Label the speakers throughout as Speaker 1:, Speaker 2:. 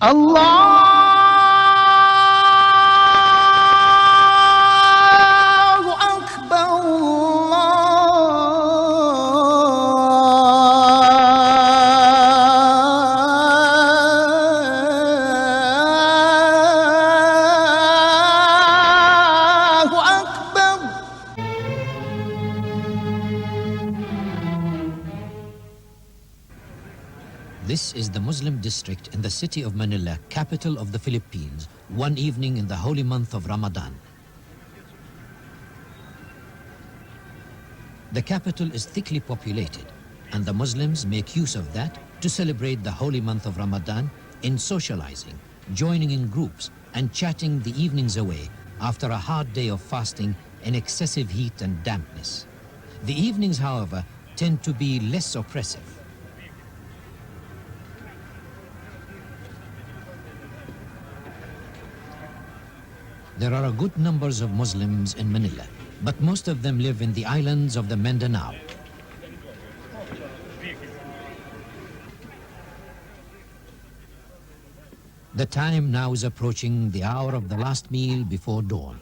Speaker 1: الله أكبر الله أكبر.
Speaker 2: This is the Muslim district in the city of Manila, capital of the Philippines, one evening in the holy month of Ramadan. The capital is thickly populated, and the Muslims make use of that to celebrate the holy month of Ramadan in socializing, joining in groups, and chatting the evenings away after a hard day of fasting in excessive heat and dampness. The evenings, however, tend to be less oppressive. There are a good numbers of Muslims in Manila, but most of them live in the islands of the Mindanao. The time now is approaching the hour of the last meal before dawn.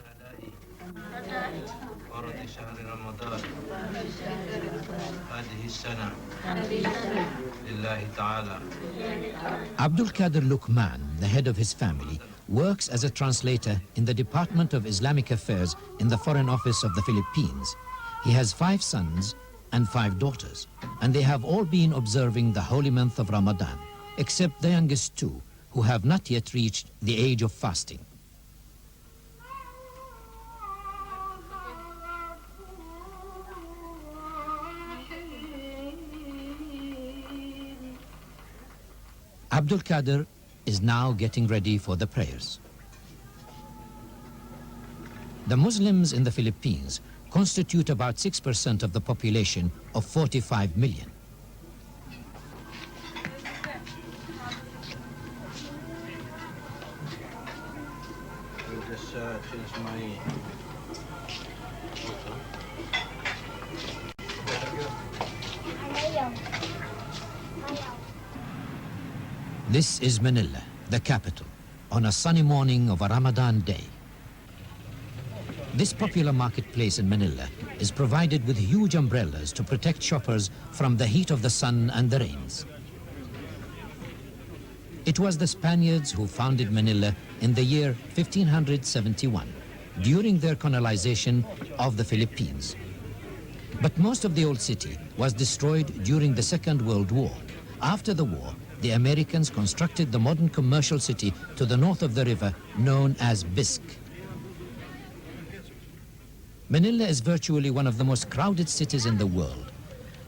Speaker 2: Abdul Qadir Luqman, the head of his family, works as a translator in the Department of Islamic Affairs in the Foreign Office of the Philippines. He has 5 sons and 5 daughters, and they have all been observing the holy month of Ramadan, except the youngest 2, who have not yet reached the age of fasting. Abdul Qadir is now getting ready for the prayers. The Muslims in the Philippines constitute about 6% of the population of 45 million. This is Manila, the capital, on a sunny morning of a Ramadan day. This popular marketplace in Manila is provided with huge umbrellas to protect shoppers from the heat of the sun and the rains. It was the Spaniards who founded Manila in the year 1571, during their colonization of the Philippines. But most of the old city was destroyed during the Second World War. After the war, the Americans constructed the modern commercial city to the north of the river known as Bisque. Manila is virtually one of the most crowded cities in the world.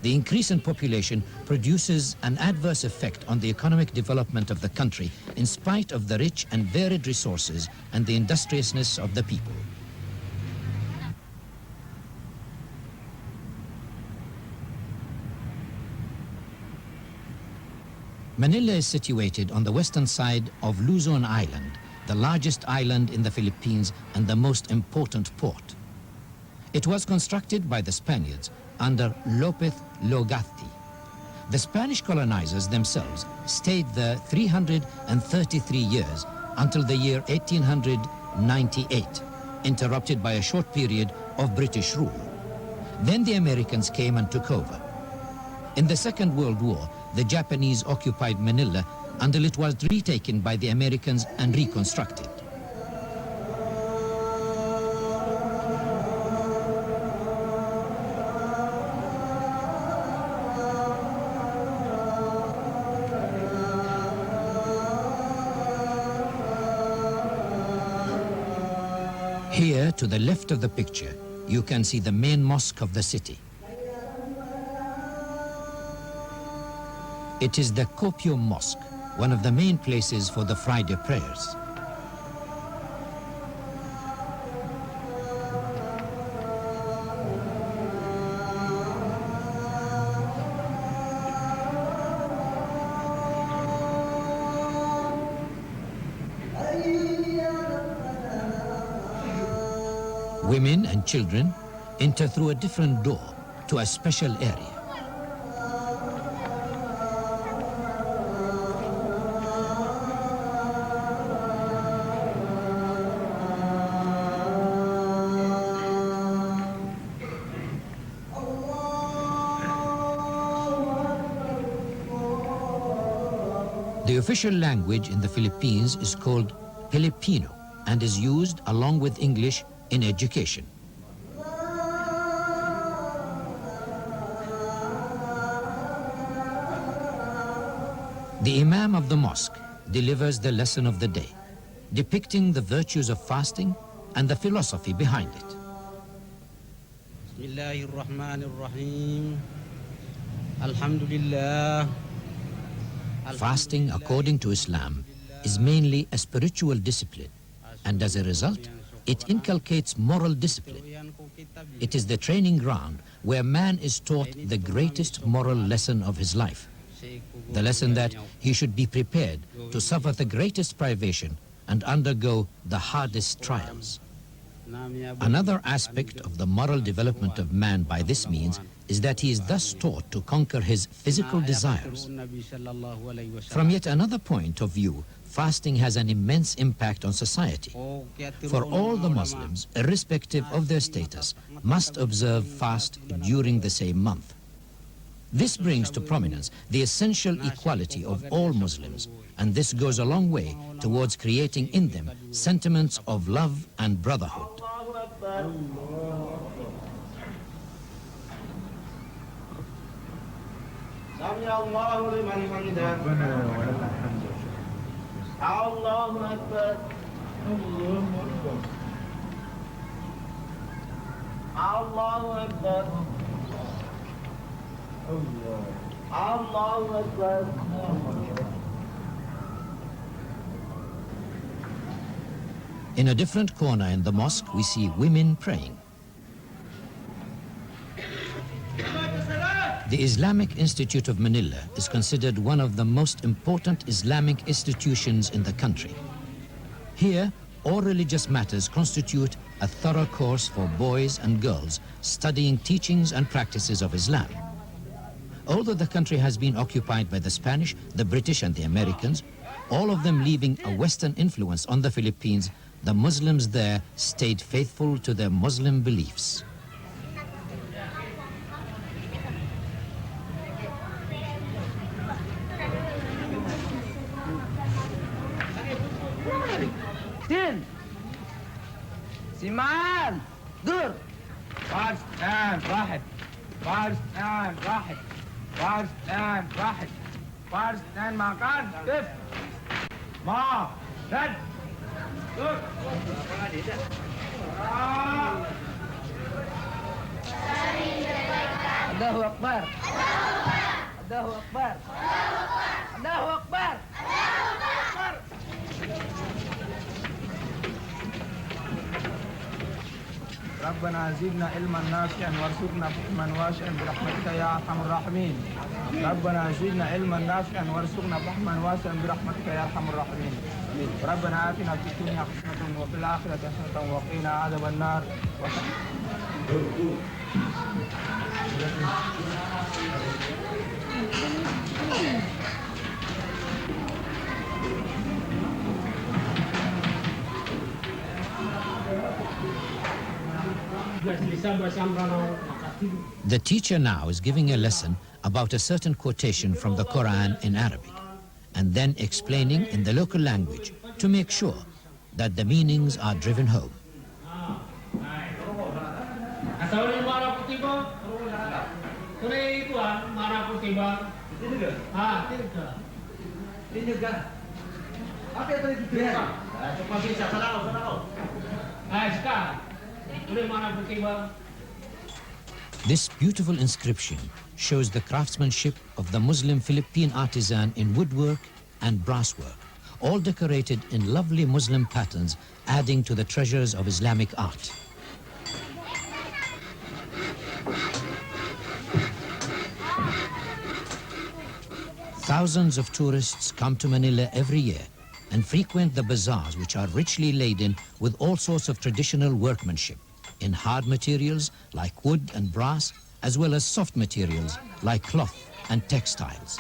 Speaker 2: The increase in population produces an adverse effect on the economic development of the country in spite of the rich and varied resources and the industriousness of the people. Manila is situated on the western side of Luzon Island, the largest island in the Philippines and the most important port. It was constructed by the Spaniards under Lopez Logazzi. The Spanish colonizers themselves stayed there 333 years until the year 1898, interrupted by a short period of British rule. Then the Americans came and took over. In the Second World War, the Japanese occupied Manila until it was retaken by the Americans and reconstructed. Here, to the left of the picture, you can see the main mosque of the city. It is the Kopio Mosque, one of the main places for the Friday prayers. Women and children enter through a different door to a special area. The official language in the Philippines is called Filipino and is used along with English in education. The Imam of the mosque delivers the lesson of the day, depicting the virtues of fasting and the philosophy behind it.
Speaker 3: Bismillahirrahmanirrahim. Alhamdulillah.
Speaker 2: Fasting, according to Islam, is mainly a spiritual discipline, and as a result, it inculcates moral discipline. It is the training ground where man is taught the greatest moral lesson of his life, the lesson that he should be prepared to suffer the greatest privation and undergo the hardest trials. Another aspect of the moral development of man by this means is that he is thus taught to conquer his physical desires. From yet another point of view, fasting has an immense impact on society. For all the Muslims, irrespective of their status, must observe fast during the same month. This brings to prominence the essential equality of all Muslims, and this goes a long way towards creating in them sentiments of love and brotherhood. In a different corner in the mosque, we see women praying. The Islamic Institute of Manila is considered one of the most important Islamic institutions in the country. Here, all religious matters constitute a thorough course for boys and girls studying teachings and practices of Islam. Although the country has been occupied by the Spanish, the British and the Americans, all of them leaving a Western influence on the Philippines, the Muslims there stayed faithful to their Muslim beliefs.
Speaker 4: Din! Siman! Dur! Fars and Rahid! Fars and Rahid! Fars and Rahid! Fars and Makan! Kif! Ma! Red! Dur! Allahu Akbar! Allahu Akbar! Allahu Akbar! ربنا زدنا علما نافعا وارزقنا فهما واسعا برحمتك يا ارحم الراحمين. ربنا زدنا علما نافعا وارزقنا فهما واسعا برحمتك يا ارحم الراحمين. ربنا آتنا في الدنيا حسنة وفي الآخرة حسنة وقنا عذاب النار.
Speaker 2: The teacher now is giving a lesson about a certain quotation from the Quran in Arabic, and then explaining in the local language to make sure that the meanings are driven home. This beautiful inscription shows the craftsmanship of the Muslim Philippine artisan in woodwork and brasswork, all decorated in lovely Muslim patterns, adding to the treasures of Islamic art. Thousands of tourists come to Manila every year and frequent the bazaars, which are richly laden with all sorts of traditional workmanship in hard materials like wood and brass, as well as soft materials like cloth and textiles.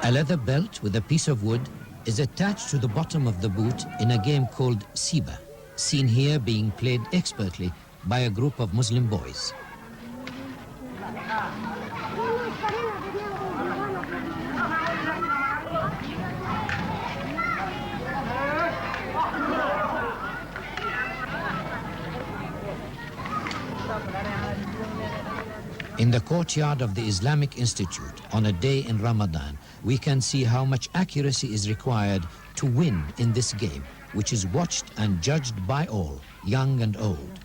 Speaker 2: A leather belt with a piece of wood is attached to the bottom of the boot in a game called Siba, seen here being played expertly by a group of Muslim boys. In the courtyard of the Islamic Institute, on a day in Ramadan, we can see how much accuracy is required to win in this game, which is watched and judged by all, young and old.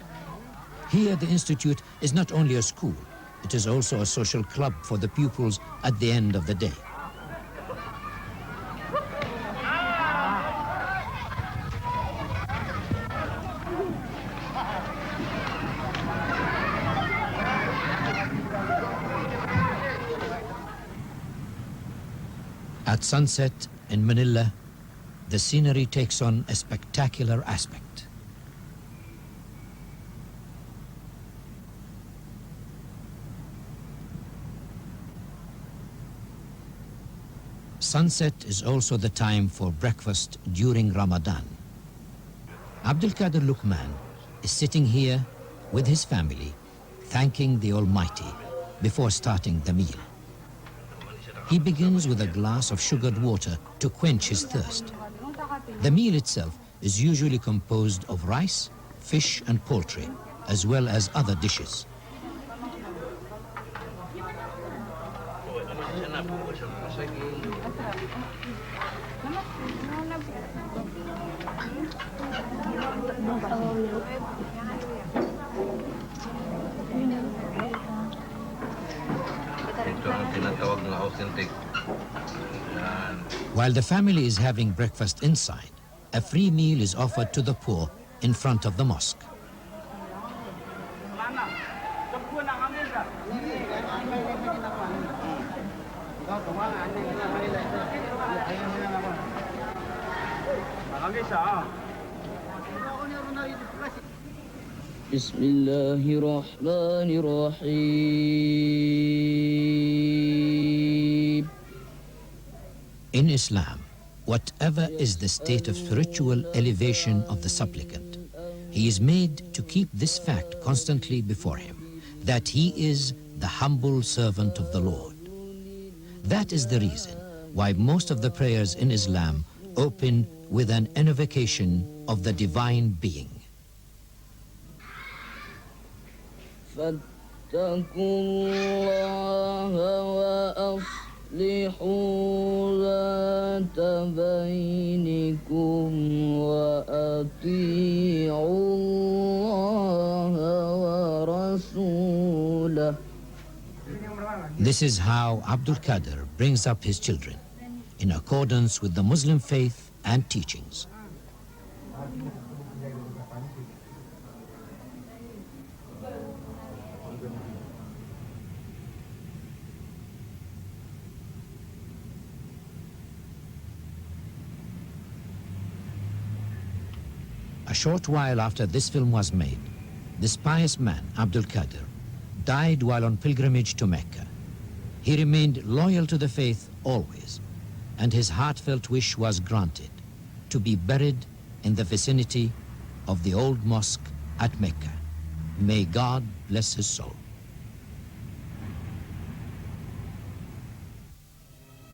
Speaker 2: Here, the Institute is not only a school, it is also a social club for the pupils at the end of the day. At sunset in Manila, the scenery takes on a spectacular aspect. Sunset is also the time for breakfast during Ramadan. Abdul Qadir Luqman is sitting here with his family, thanking the Almighty before starting the meal. He begins with a glass of sugared water to quench his thirst. The meal itself is usually composed of rice, fish and poultry, as well as other dishes. While the family is having breakfast inside, a free meal is offered to the poor in front of the mosque. In Islam, whatever is the state of spiritual elevation of the supplicant, he is made to keep this fact constantly before him, that he is the humble servant of the Lord. That is the reason why most of the prayers in Islam open with an invocation of the divine being. This is how Abdul Qadir brings up his children, in accordance with the Muslim faith and teachings. A short while after this film was made, this pious man, Abdul Qadir, died while on pilgrimage to Mecca. He remained loyal to the faith always, and his heartfelt wish was granted to be buried in the vicinity of the old mosque at Mecca. May God bless his soul.